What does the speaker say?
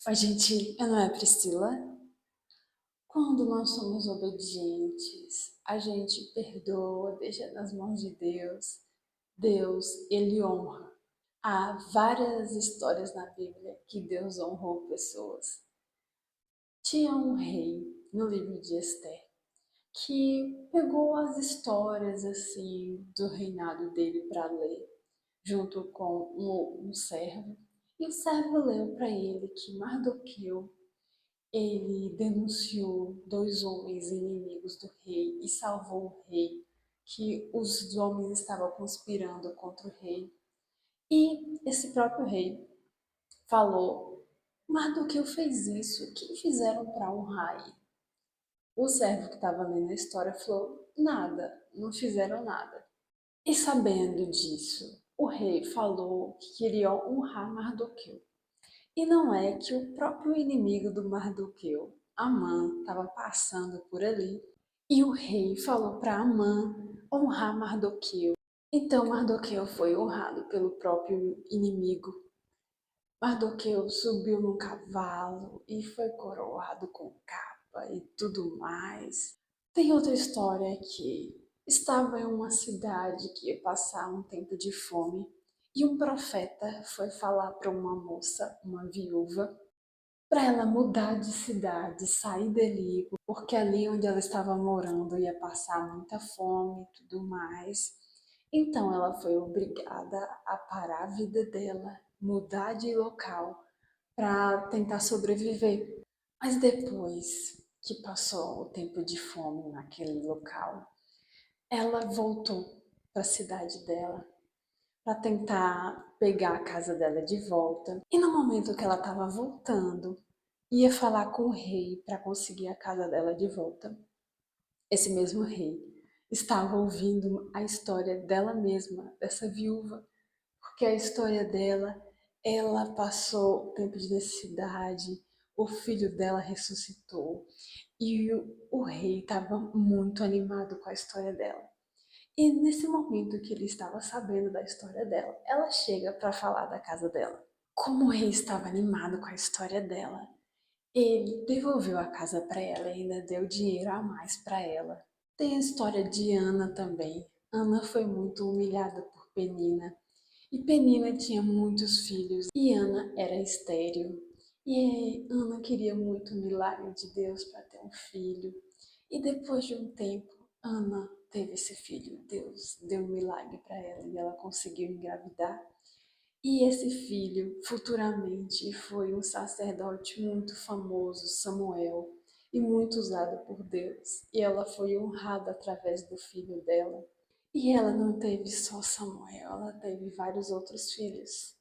Oi, gente, meu nome é Priscila. Quando nós somos obedientes, a gente perdoa, deixa nas mãos de Deus. Deus, ele honra. Há várias histórias na Bíblia que Deus honrou pessoas. Tinha um rei no livro de Esther que pegou as histórias assim do reinado dele para ler, junto com um servo. E o servo leu para ele que Mardoqueu ele denunciou dois homens inimigos do rei e salvou o rei, que os homens estavam conspirando contra o rei. E esse próprio rei falou: Mardoqueu fez isso, o que fizeram para honrar ele? O servo que estava lendo a história falou: nada, não fizeram nada. E sabendo disso, o rei falou que queria honrar Mardoqueu. E não é que o próprio inimigo do Mardoqueu, Amã, estava passando por ali e o rei falou para Amã honrar Mardoqueu. Então Mardoqueu foi honrado pelo próprio inimigo. Mardoqueu subiu num cavalo e foi coroado com capa e tudo mais. Tem outra história que estava em uma cidade que ia passar um tempo de fome e um profeta foi falar para uma moça, uma viúva, para ela mudar de cidade, sair dali, porque ali onde ela estava morando ia passar muita fome e tudo mais. Então ela foi obrigada a parar a vida dela, mudar de local para tentar sobreviver. Mas depois que passou o tempo de fome naquele local, ela voltou para a cidade dela para tentar pegar a casa dela de volta. E no momento que ela estava voltando, ia falar com o rei para conseguir a casa dela de volta. Esse mesmo rei estava ouvindo a história dela mesma, dessa viúva, porque a história dela, ela passou o tempo de necessidade, o filho dela ressuscitou e o rei estava muito animado com a história dela. E nesse momento que ele estava sabendo da história dela, ela chega para falar da casa dela. Como o rei estava animado com a história dela, ele devolveu a casa para ela e ainda deu dinheiro a mais para ela. Tem a história de Ana também. Ana foi muito humilhada por Penina. E Penina tinha muitos filhos e Ana era estéril. E Ana queria muito o milagre de Deus para ter um filho. E depois de um tempo, Ana teve esse filho. Deus deu um milagre para ela e ela conseguiu engravidar. E esse filho, futuramente, foi um sacerdote muito famoso, Samuel, e muito usado por Deus. E ela foi honrada através do filho dela. E ela não teve só Samuel, ela teve vários outros filhos.